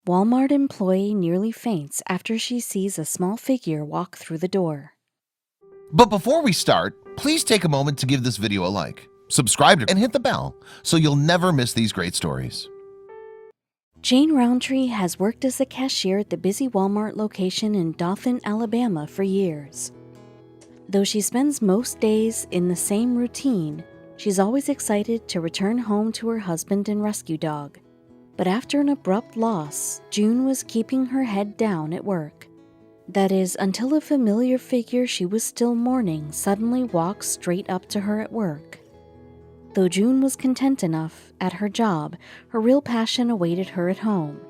Walmart employee nearly faints after she sees a small figure walk through the door. But before we start, please take a moment to give this video a like, subscribe and hit the bell so you'll never miss these great stories. Jane Roundtree has worked as a cashier at the busy Walmart location in Dothan, Alabama for years. Though she spends most days in the same routine, she's always excited to return home to her husband and rescue dog. But after an abrupt loss, June was keeping her head down at work. That is, until a familiar figure she was still mourning suddenly walked straight up to her at work. Though June was content enough at her job, her real passion awaited her at home.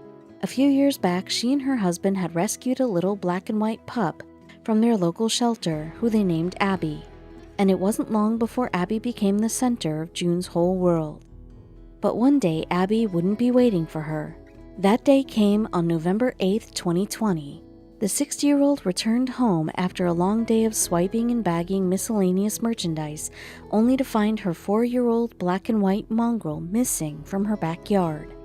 A few years back, she and her husband had rescued a little black and white pup from their local shelter, who they named Abby. And it wasn't long before Abby became the center of June's whole world. But one day, Abby wouldn't be waiting for her. That day came on November 8th, 2020. The 60-year-old returned home after a long day of swiping and bagging miscellaneous merchandise, only to find her 4-year-old black and white mongrel missing from her backyard.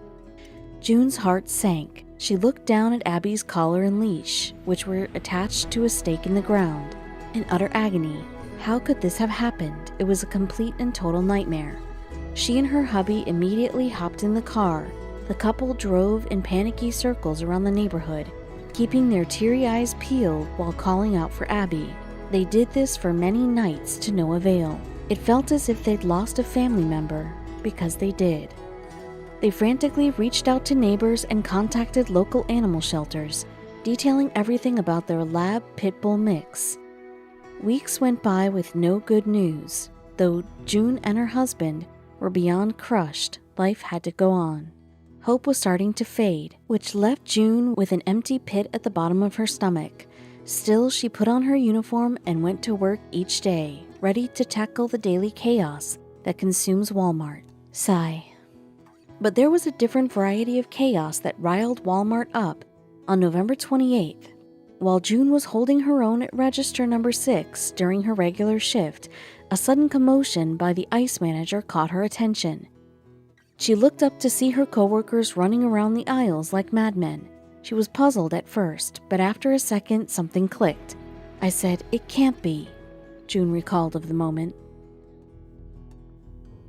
June's heart sank. She looked down at Abby's collar and leash, which were attached to a stake in the ground. In utter agony, how could this have happened? It was a complete and total nightmare. She and her hubby immediately hopped in the car. The couple drove in panicky circles around the neighborhood, keeping their teary eyes peeled while calling out for Abby. They did this for many nights to no avail. It felt as if they'd lost a family member, because they did. They frantically reached out to neighbors and contacted local animal shelters, detailing everything about their lab pit bull mix. Weeks went by with no good news. Though June and her husband were beyond crushed, life had to go on. Hope was starting to fade, which left June with an empty pit at the bottom of her stomach. Still, she put on her uniform and went to work each day, ready to tackle the daily chaos that consumes Walmart. Sigh. But there was a different variety of chaos that riled Walmart up on November 28th. While June was holding her own at register number 6 during her regular shift, a sudden commotion by the ice manager caught her attention. She looked up to see her coworkers running around the aisles like madmen. She was puzzled at first, but after a second, something clicked. I said, "It can't be," June recalled of the moment.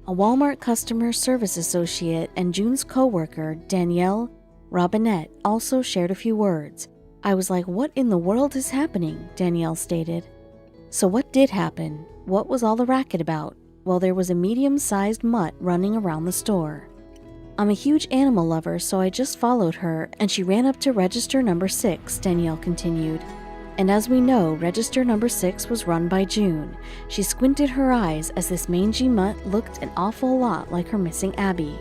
A Walmart customer service associate and June's coworker, Danielle Robinette, also shared a few words. I was like, "What in the world is happening?" Danielle stated. So what did happen? What was all the racket about? Well, there was a medium-sized mutt running around the store. I'm a huge animal lover, so I just followed her, and she ran up to register number 6, Danielle continued. And as we know, register number 6 was run by June. She squinted her eyes as this mangy mutt looked an awful lot like her missing Abby.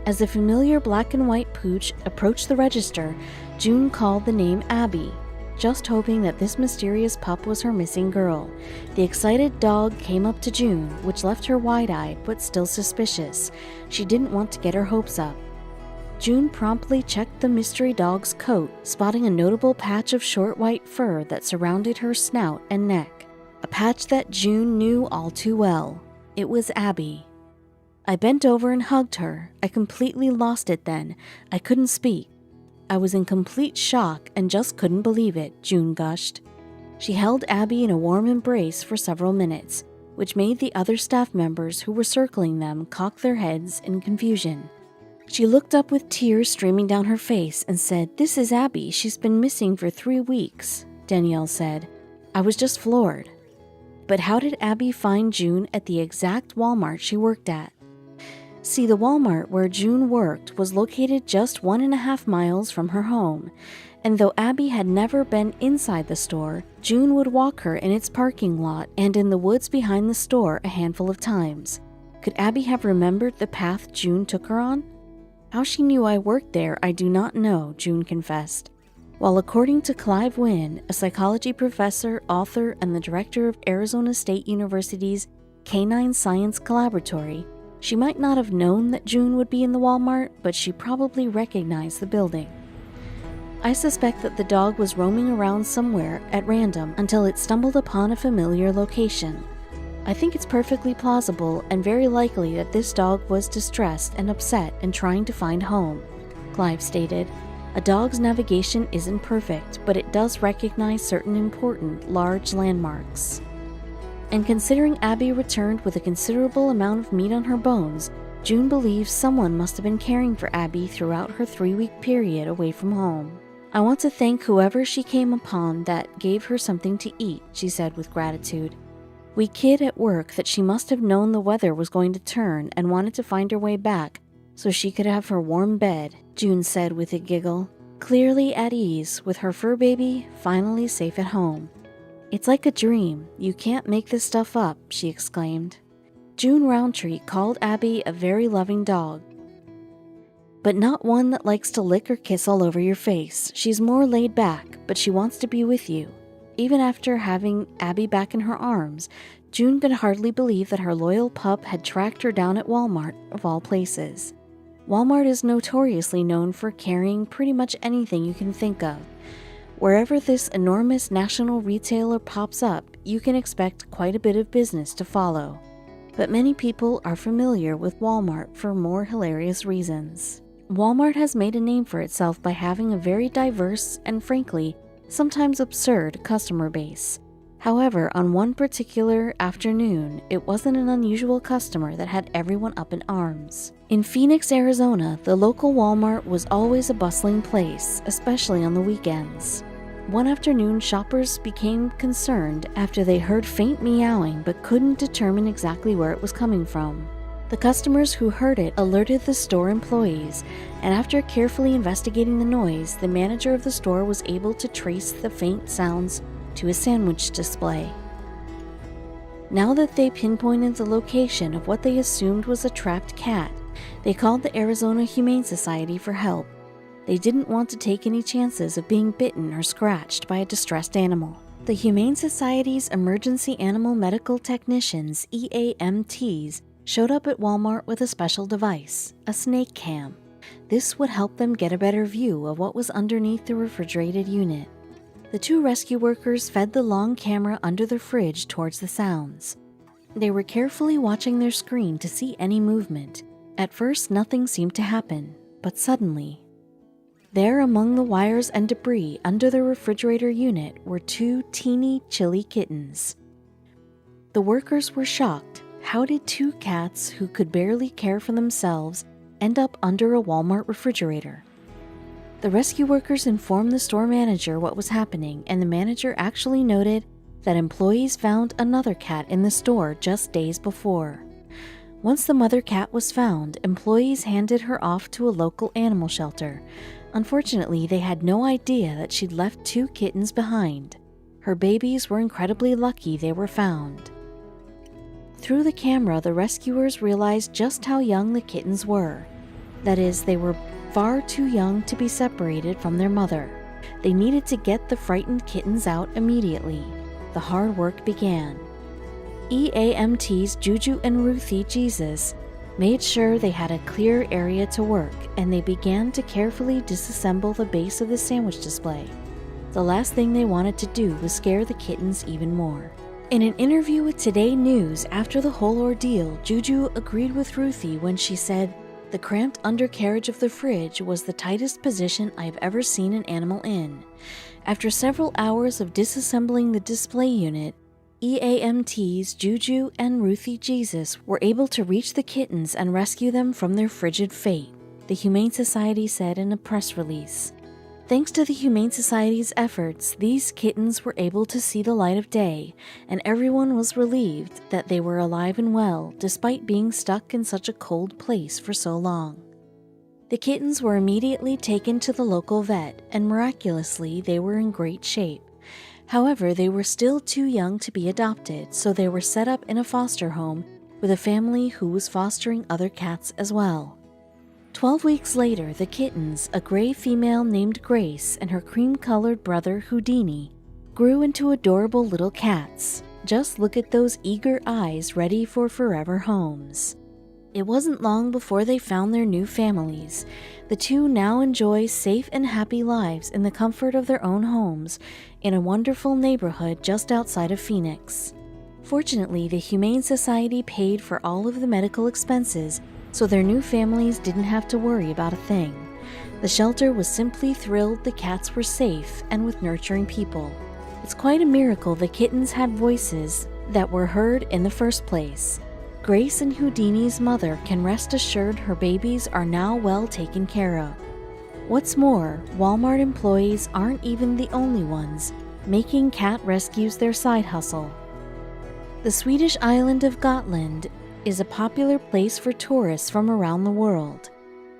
As the familiar black and white pooch approached the register, June called the name Abby, just hoping that this mysterious pup was her missing girl. The excited dog came up to June, which left her wide-eyed but still suspicious. She didn't want to get her hopes up. June promptly checked the mystery dog's coat, spotting a notable patch of short white fur that surrounded her snout and neck. A patch that June knew all too well. It was Abby. I bent over and hugged her. I completely lost it then. I couldn't speak. I was in complete shock and just couldn't believe it, June gushed. She held Abby in a warm embrace for several minutes, which made the other staff members who were circling them cock their heads in confusion. She looked up with tears streaming down her face and said, "This is Abby. She's been missing for 3 weeks," Danielle said. I was just floored. But how did Abby find June at the exact Walmart she worked at? See, the Walmart where June worked was located just 1.5 miles from her home, and though Abby had never been inside the store, June would walk her in its parking lot and in the woods behind the store a handful of times. Could Abby have remembered the path June took her on? How she knew I worked there, I do not know, June confessed. While according to Clive Wynn, a psychology professor, author, and the director of Arizona State University's Canine Science Collaboratory, she might not have known that June would be in the Walmart, but she probably recognized the building. I suspect that the dog was roaming around somewhere at random until it stumbled upon a familiar location. I think it's perfectly plausible and very likely that this dog was distressed and upset and trying to find home, Clive stated. A dog's navigation isn't perfect, but it does recognize certain important, large landmarks. And considering Abby returned with a considerable amount of meat on her bones, June believes someone must have been caring for Abby throughout her 3-week period away from home. "I want to thank whoever she came upon that gave her something to eat," she said with gratitude. "We kid at work that she must have known the weather was going to turn and wanted to find her way back so she could have her warm bed," June said with a giggle, clearly at ease with her fur baby finally safe at home. "It's like a dream. You can't make this stuff up," she exclaimed. June Roundtree called Abby a very loving dog, but not one that likes to lick or kiss all over your face. She's more laid back, but she wants to be with you. Even after having Abby back in her arms, June could hardly believe that her loyal pup had tracked her down at Walmart, of all places. Walmart is notoriously known for carrying pretty much anything you can think of. Wherever this enormous national retailer pops up, you can expect quite a bit of business to follow. But many people are familiar with Walmart for more hilarious reasons. Walmart has made a name for itself by having a very diverse and, frankly, sometimes absurd customer base. However, on one particular afternoon, it wasn't an unusual customer that had everyone up in arms. In Phoenix, Arizona, the local Walmart was always a bustling place, especially on the weekends. One afternoon, shoppers became concerned after they heard faint meowing but couldn't determine exactly where it was coming from. The customers who heard it alerted the store employees, and after carefully investigating the noise, the manager of the store was able to trace the faint sounds to a sandwich display. Now that they pinpointed the location of what they assumed was a trapped cat, they called the Arizona Humane Society for help. They didn't want to take any chances of being bitten or scratched by a distressed animal. The Humane Society's Emergency Animal Medical Technicians, EAMTs, showed up at Walmart with a special device, a snake cam. This would help them get a better view of what was underneath the refrigerated unit. The two rescue workers fed the long camera under the fridge towards the sounds. They were carefully watching their screen to see any movement. At first, nothing seemed to happen, but suddenly, there among the wires and debris under the refrigerator unit were 2 teeny, chilly kittens. The workers were shocked. How did 2 cats who could barely care for themselves end up under a Walmart refrigerator? The rescue workers informed the store manager what was happening, and the manager actually noted that employees found another cat in the store just days before. Once the mother cat was found, employees handed her off to a local animal shelter. Unfortunately, they had no idea that she'd left 2 kittens behind. Her babies were incredibly lucky they were found. Through the camera, the rescuers realized just how young the kittens were. That is, they were far too young to be separated from their mother. They needed to get the frightened kittens out immediately. The hard work began. EAMTs Juju and Ruthie Jesus made sure they had a clear area to work, and they began to carefully disassemble the base of the sandwich display. The last thing they wanted to do was scare the kittens even more. In an interview with Today News after the whole ordeal, Juju agreed with Ruthie when she said, "The cramped undercarriage of the fridge was the tightest position I've ever seen an animal in." After several hours of disassembling the display unit, EAMTs Juju and Ruthie Jesus were able to reach the kittens and rescue them from their frigid fate, the Humane Society said in a press release. Thanks to the Humane Society's efforts, these kittens were able to see the light of day, and everyone was relieved that they were alive and well, despite being stuck in such a cold place for so long. The kittens were immediately taken to the local vet, and miraculously, they were in great shape. However, they were still too young to be adopted, so they were set up in a foster home with a family who was fostering other cats as well. 12 weeks later, the kittens, a gray female named Grace and her cream-colored brother Houdini, grew into adorable little cats. Just look at those eager eyes ready for forever homes. It wasn't long before they found their new families. The two now enjoy safe and happy lives in the comfort of their own homes in a wonderful neighborhood just outside of Phoenix. Fortunately, the Humane Society paid for all of the medical expenses, so their new families didn't have to worry about a thing. The shelter was simply thrilled the cats were safe and with nurturing people. It's quite a miracle the kittens had voices that were heard in the first place. Grace and Houdini's mother can rest assured her babies are now well taken care of. What's more, Walmart employees aren't even the only ones making cat rescues their side hustle. The Swedish island of Gotland is a popular place for tourists from around the world.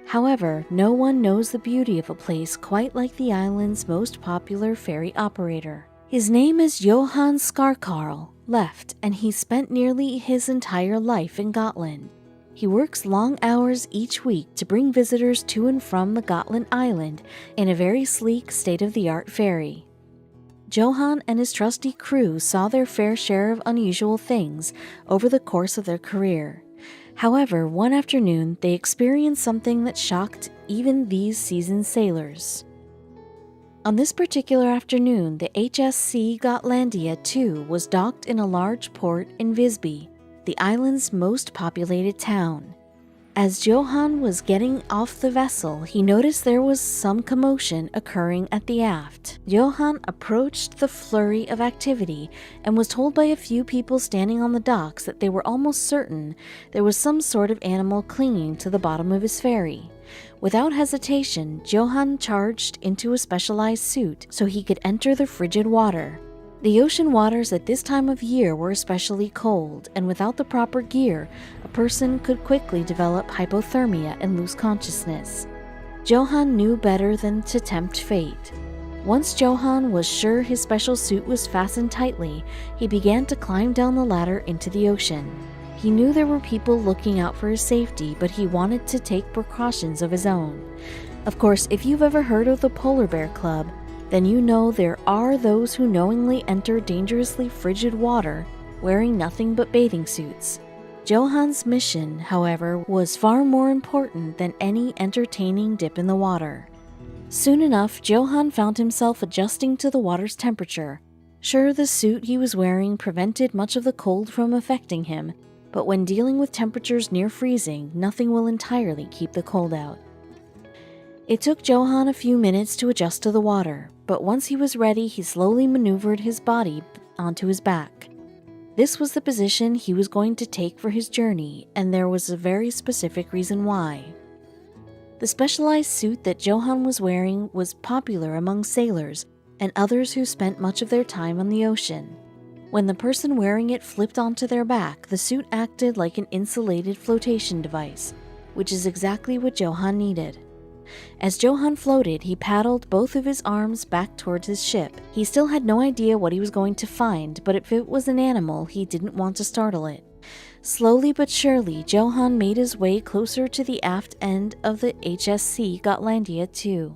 However, no one knows the beauty of a place quite like the island's most popular ferry operator. His name is Johan Skarkarl Left, and he spent nearly his entire life in Gotland. He works long hours each week to bring visitors to and from the Gotland island in a very sleek, state-of-the-art ferry. Johan and his trusty crew saw their fair share of unusual things over the course of their career. However, one afternoon, they experienced something that shocked even these seasoned sailors. On this particular afternoon, the HSC Gotlandia II was docked in a large port in Visby, the island's most populated town. As Johan was getting off the vessel, he noticed there was some commotion occurring at the aft. Johan approached the flurry of activity and was told by a few people standing on the docks that they were almost certain there was some sort of animal clinging to the bottom of his ferry. Without hesitation, Johan charged into a specialized suit so he could enter the frigid water. The ocean waters at this time of year were especially cold, and without the proper gear, a person could quickly develop hypothermia and lose consciousness. Johan knew better than to tempt fate. Once Johan was sure his special suit was fastened tightly, he began to climb down the ladder into the ocean. He knew there were people looking out for his safety, but he wanted to take precautions of his own. Of course, if you've ever heard of the Polar Bear Club, then you know there are those who knowingly enter dangerously frigid water wearing nothing but bathing suits. Johan's mission, however, was far more important than any entertaining dip in the water. Soon enough, Johan found himself adjusting to the water's temperature. Sure, the suit he was wearing prevented much of the cold from affecting him, but when dealing with temperatures near freezing, nothing will entirely keep the cold out. It took Johan a few minutes to adjust to the water, but once he was ready, he slowly maneuvered his body onto his back. This was the position he was going to take for his journey, and there was a very specific reason why. The specialized suit that Johan was wearing was popular among sailors and others who spent much of their time on the ocean. When the person wearing it flipped onto their back, the suit acted like an insulated flotation device, which is exactly what Johan needed. As Johan floated, he paddled both of his arms back towards his ship. He still had no idea what he was going to find, but if it was an animal, he didn't want to startle it. Slowly but surely, Johan made his way closer to the aft end of the HSC Gotlandia II.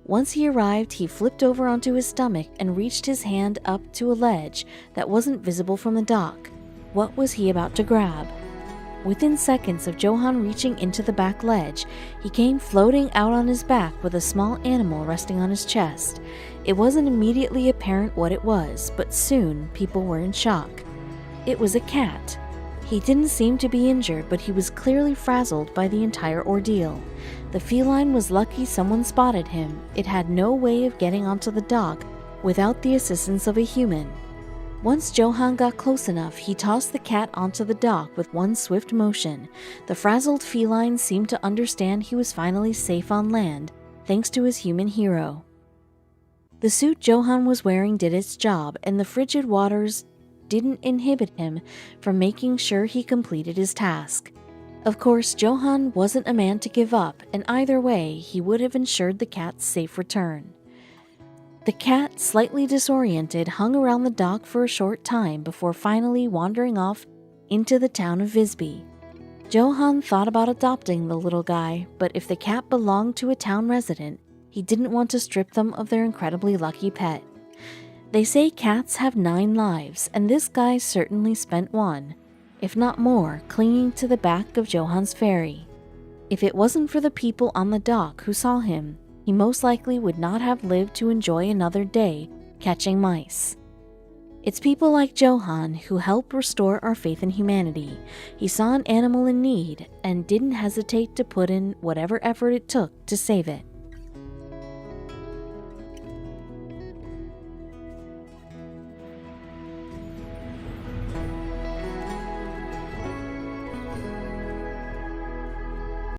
Once he arrived, he flipped over onto his stomach and reached his hand up to a ledge that wasn't visible from the dock. What was he about to grab? Within seconds of Johan reaching into the back ledge, he came floating out on his back with a small animal resting on his chest. It wasn't immediately apparent what it was, but soon people were in shock. It was a cat. He didn't seem to be injured, but he was clearly frazzled by the entire ordeal. The feline was lucky someone spotted him. It had no way of getting onto the dock without the assistance of a human. Once Johan got close enough, he tossed the cat onto the dock with one swift motion. The frazzled feline seemed to understand he was finally safe on land, thanks to his human hero. The suit Johan was wearing did its job, and the frigid waters didn't inhibit him from making sure he completed his task. Of course, Johan wasn't a man to give up, and either way, he would have ensured the cat's safe return. The cat, slightly disoriented, hung around the dock for a short time before finally wandering off into the town of Visby. Johan thought about adopting the little guy, but if the cat belonged to a town resident, he didn't want to strip them of their incredibly lucky pet. They say cats have 9 lives, and this guy certainly spent one, if not more, clinging to the back of Johan's ferry. If it wasn't for the people on the dock who saw him, he most likely would not have lived to enjoy another day catching mice. It's people like Johan who help restore our faith in humanity. He saw an animal in need and didn't hesitate to put in whatever effort it took to save it.